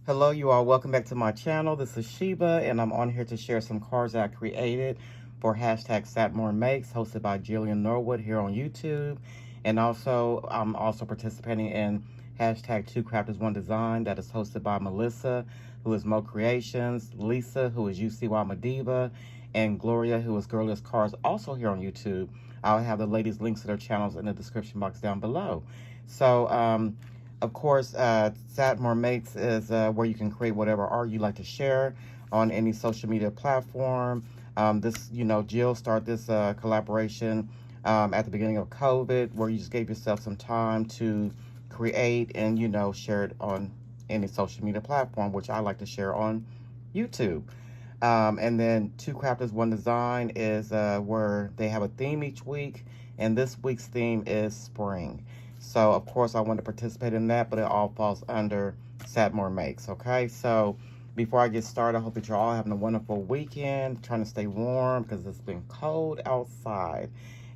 Hello, you all. Welcome back to my channel. This is Sheba, and I'm on here to share some cards that I created for hashtag #SatMoreMakes, hosted by Jillian Norwood here on YouTube. And also, I'm also participating in hashtag 2CRAFTERS1DESIGN, that is hosted by Melissa, who is Mo Creations, Lisa, who is UCY Madiva, and Gloria, who is Girliest Cards, also here on YouTube. I'll have the ladies' links to their channels in the description box down below. So, of course, #SatMoreMakes is where you can create whatever art you like to share on any social media platform. Jill started this collaboration at the beginning of COVID, where you just gave yourself some time to create and, share it on any social media platform, which I like to share on YouTube. And then 2CRAFTERS1DESIGN is where they have a theme each week, and this week's theme is spring. So, of course, I want to participate in that, but it all falls under #SatMoreMakes, okay? So, before I get started, I hope that you're all having a wonderful weekend, trying to stay warm because it's been cold outside.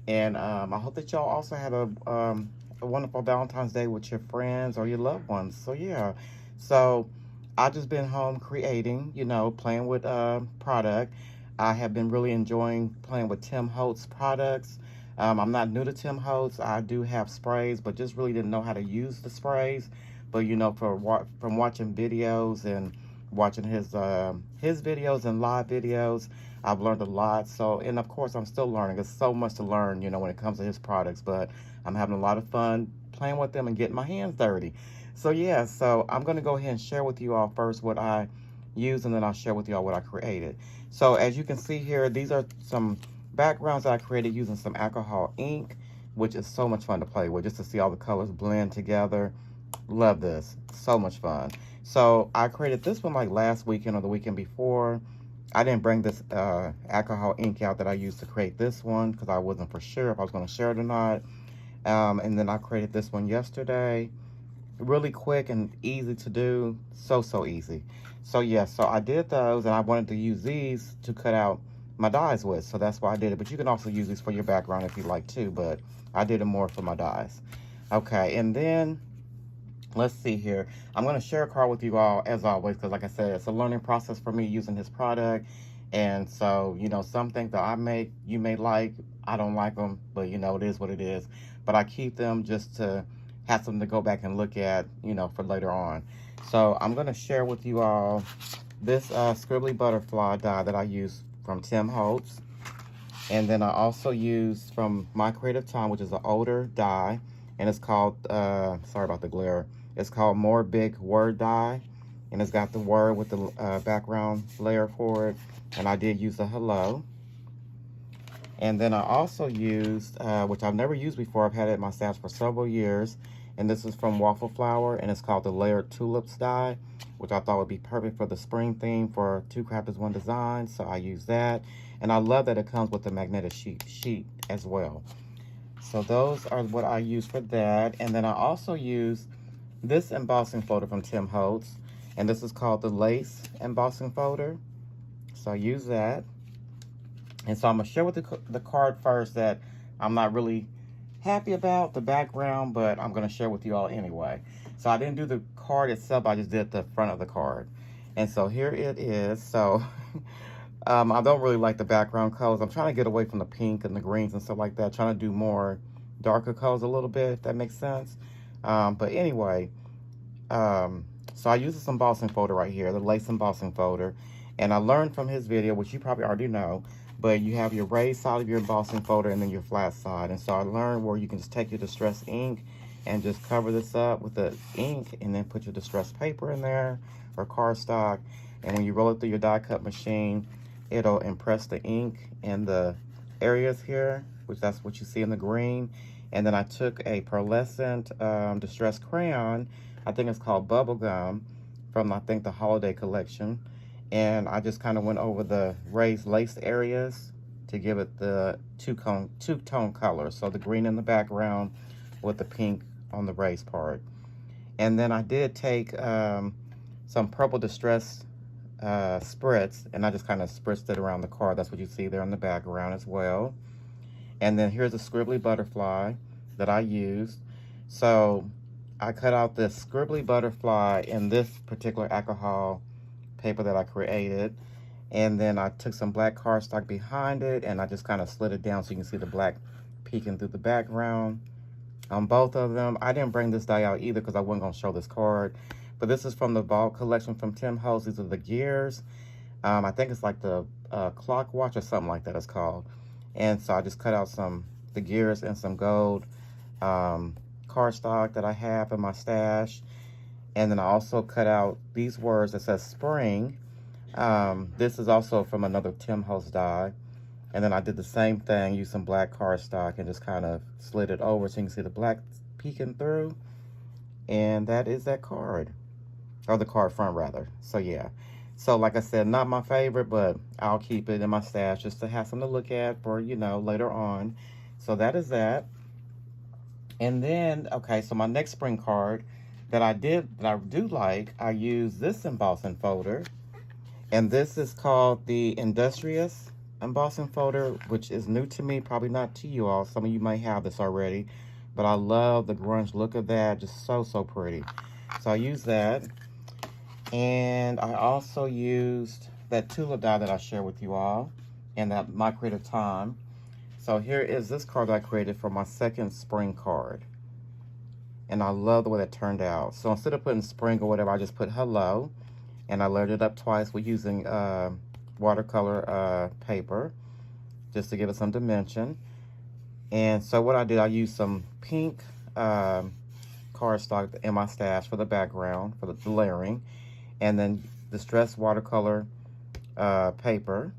And I hope that y'all also had a wonderful Valentine's Day with your friends or your loved ones. So, yeah. So, I've just been home creating, playing with product. I have been really enjoying playing with Tim Holtz products. I'm not new to Tim Holtz. I do have sprays, but just really didn't know how to use the sprays. But from watching videos and watching his videos and live videos, I've learned a lot. So, and of course, I'm still learning. There's so much to learn, when it comes to his products. But I'm having a lot of fun playing with them and getting my hands dirty. So yeah, so I'm gonna go ahead and share with you all first what I use, and then I'll share with you all what I created. So as you can see here, these are some backgrounds that I created using some alcohol ink, which is so much fun to play with, just to see all the colors blend together. Love this. So much fun. So I created this one like last weekend or the weekend before. I didn't bring this alcohol ink out that I used to create this one because I wasn't for sure if I was going to share it or not. And then I created this one yesterday. Really quick and easy to do. So easy. So yeah, so I did those, and I wanted to use these to cut out my dies with, so that's why I did it. But you can also use these for your background if you like too, but I did it more for my dies. Okay, and then let's see here. I'm going to share a card with you all as always, because like I said, it's a learning process for me using his product. And so, some things that I make, you may like. I don't like them, but it is what it is. But I keep them just to have something to go back and look at, for later on. So I'm going to share with you all this scribbly butterfly die that I use from Tim Holtz. And then I also use from My Creative Time, which is an older die. And it's called, sorry about the glare. It's called More Big Word Die. And it's got the word with the background layer for it. And I did use a hello. And then I also used, which I've never used before, I've had it in my stash for several years, and this is from Waffle Flower, and it's called the Layered Tulips die, which I thought would be perfect for the spring theme for 2CRAFTERS1DESIGN, so I use that. And I love that it comes with a magnetic sheet as well. So those are what I use for that. And then I also use this embossing folder from Tim Holtz, and this is called the Lace Embossing Folder. So I use that. And so I'm going to share with the card first that I'm not really happy about the background, but I'm going to share with you all anyway. So I didn't do the card itself, I just did the front of the card. And so here it is. So I don't really like the background colors. I'm trying to get away from the pink and the greens and stuff like that, trying to do more darker colors a little bit, if that makes sense. But anyway, so I use this embossing folder right here, the lace embossing folder. And I learned from his video, which you probably already know, but you have your raised side of your embossing folder and then your flat side. And so I learned where you can just take your distress ink and just cover this up with the ink and then put your distress paper in there or cardstock. And when you roll it through your die cut machine, it'll impress the ink in the areas here, which that's what you see in the green. And then I took a pearlescent distress crayon, I think it's called Bubblegum, from I think the holiday collection. And I just kind of went over the raised lace areas to give it the two-tone color. So the green in the background with the pink on the raised part. And then I did take some purple distress spritz, and I just kind of spritzed it around the card. That's what you see there in the background as well. And then here's a scribbly butterfly that I used. So I cut out this scribbly butterfly in this particular alcohol paper that I created. And then I took some black cardstock behind it, and I just kind of slid it down so you can see the black peeking through the background on both of them. I didn't bring this die out either because I wasn't going to show this card. But this is from the Ball collection from Tim Holtz. These are the gears. I think it's like the clock watch or something like that it's called. And so I just cut out the gears and some gold cardstock that I have in my stash. And then I also cut out these words that says spring. This is also from another Tim Holtz die. And then I did the same thing, used some black cardstock and just kind of slid it over so you can see the black peeking through. And that is that card. Or the card front, rather. So, yeah. So, like I said, not my favorite, but I'll keep it in my stash just to have something to look at for, you know, later on. So, that is that. And then, okay, so my next spring card that I do like, I use this embossing folder. And this is called the Industrious embossing folder, which is new to me, probably not to you all. Some of you may have this already, but I love the grunge look of that. Just so pretty. So I use that. And I also used that tulip die that I shared with you all and that My Creative Time. So here is this card that I created for my second spring card. And I love the way that turned out. So instead of putting spring or whatever, I just put hello. And I layered it up twice with using watercolor paper just to give it some dimension. And so what I did, I used some pink cardstock in my stash for the background, for the layering. And then distressed watercolor paper.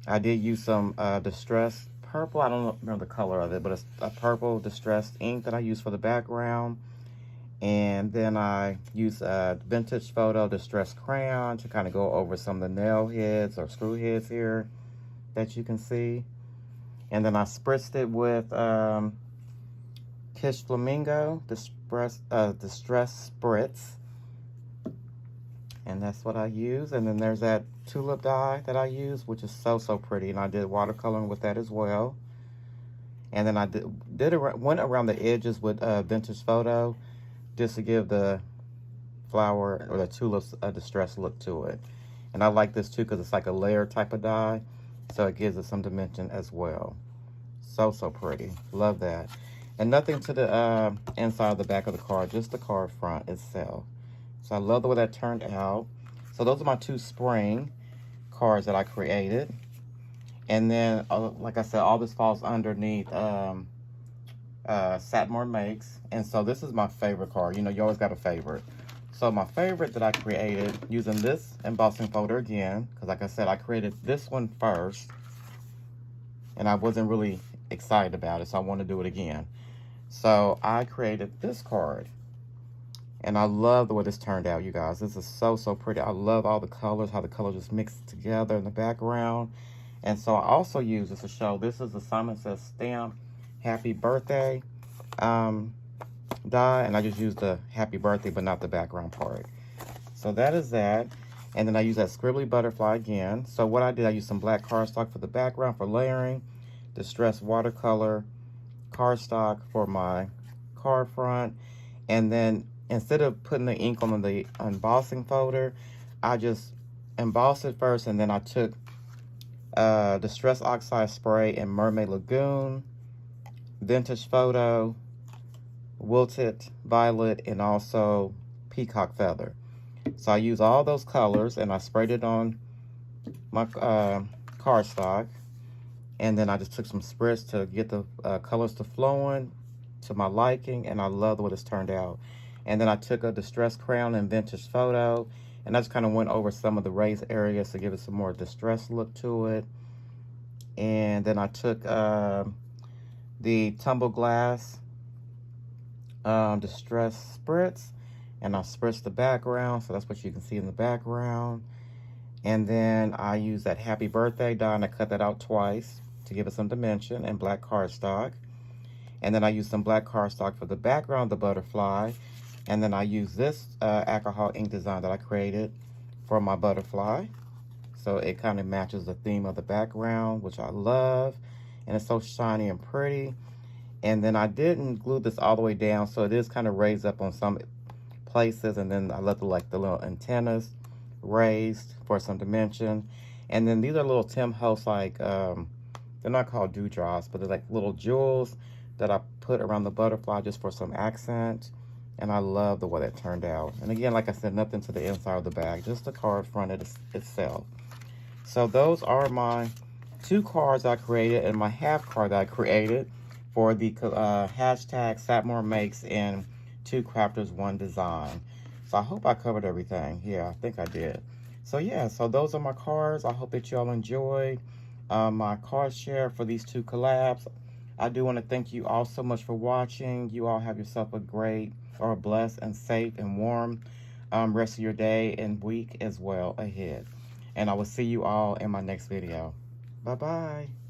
I did use some distressed purple. I don't remember the color of it, but it's a purple distressed ink that I used for the background. And then I used a vintage photo distressed crayon to kind of go over some of the nail heads or screw heads here that you can see. And then I spritzed it with Kish Flamingo distressed spritz. And that's what I use. And then there's that tulip die that I use, which is so pretty. And I did watercoloring with that as well. And then I went around the edges with vintage photo just to give the flower or the tulips a distressed look to it. And I like this too because it's like a layer type of die. So it gives it some dimension as well. So pretty. Love that. And nothing to the inside of the back of the card, just the card front itself. So I love the way that turned out. So those are my two spring cards that I created. And then, like I said, all this falls underneath Satmore Makes. And so this is my favorite card. You know, you always got a favorite. So my favorite that I created using this embossing folder again, because like I said, I created this one first. And I wasn't really excited about it, so I want to do it again. So I created this card. And I love the way this turned out, you guys. This is so pretty. I love all the colors, how the colors just mixed together in the background. And so I also use this to show, this is the Simon Says Stamp Happy Birthday die. And I just used the Happy Birthday, but not the background part. So that is that. And then I use that scribbly butterfly again. So what I did, I used some black cardstock for the background for layering, distressed watercolor cardstock for my card front. And then instead of putting the ink on the embossing folder, I just embossed it first, and then I took Distress Oxide Spray in Mermaid Lagoon, Vintage Photo, Wilted Violet, and also Peacock Feather. So I used all those colors, and I sprayed it on my cardstock, and then I just took some spritz to get the colors to flowing to my liking, and I love the way this turned out. And then I took a distressed crayon in Vintage Photo, and I just kind of went over some of the raised areas to give it some more distressed look to it. And then I took the Tumble Glass Distress Spritz, and I spritzed the background, so that's what you can see in the background. And then I used that Happy Birthday die, and I cut that out twice to give it some dimension, and black cardstock. And then I used some black cardstock for the background of the butterfly. And then I used this alcohol ink design that I created for my butterfly. So it kind of matches the theme of the background, which I love. And it's so shiny and pretty. And then I didn't glue this all the way down, so it is kind of raised up on some places. And then I left the little antennas raised for some dimension. And then these are little Tim Holtz, like they're not called dewdrops, but they're like little jewels that I put around the butterfly just for some accent. And I love the way that turned out. And again, like I said, nothing to the inside of the bag, just the card front itself. So those are my 2 cards I created and my half card that I created for the hashtag Satmore Makes in 2CRAFTERS1DESIGN. So I hope I covered everything. Yeah, I think I did. So yeah, so those are my cards. I hope that you all enjoyed my card share for these 2 collabs. I do want to thank you all so much for watching. You all have yourself a great or a blessed and safe and warm rest of your day and week as well ahead. And I will see you all in my next video. Bye-bye.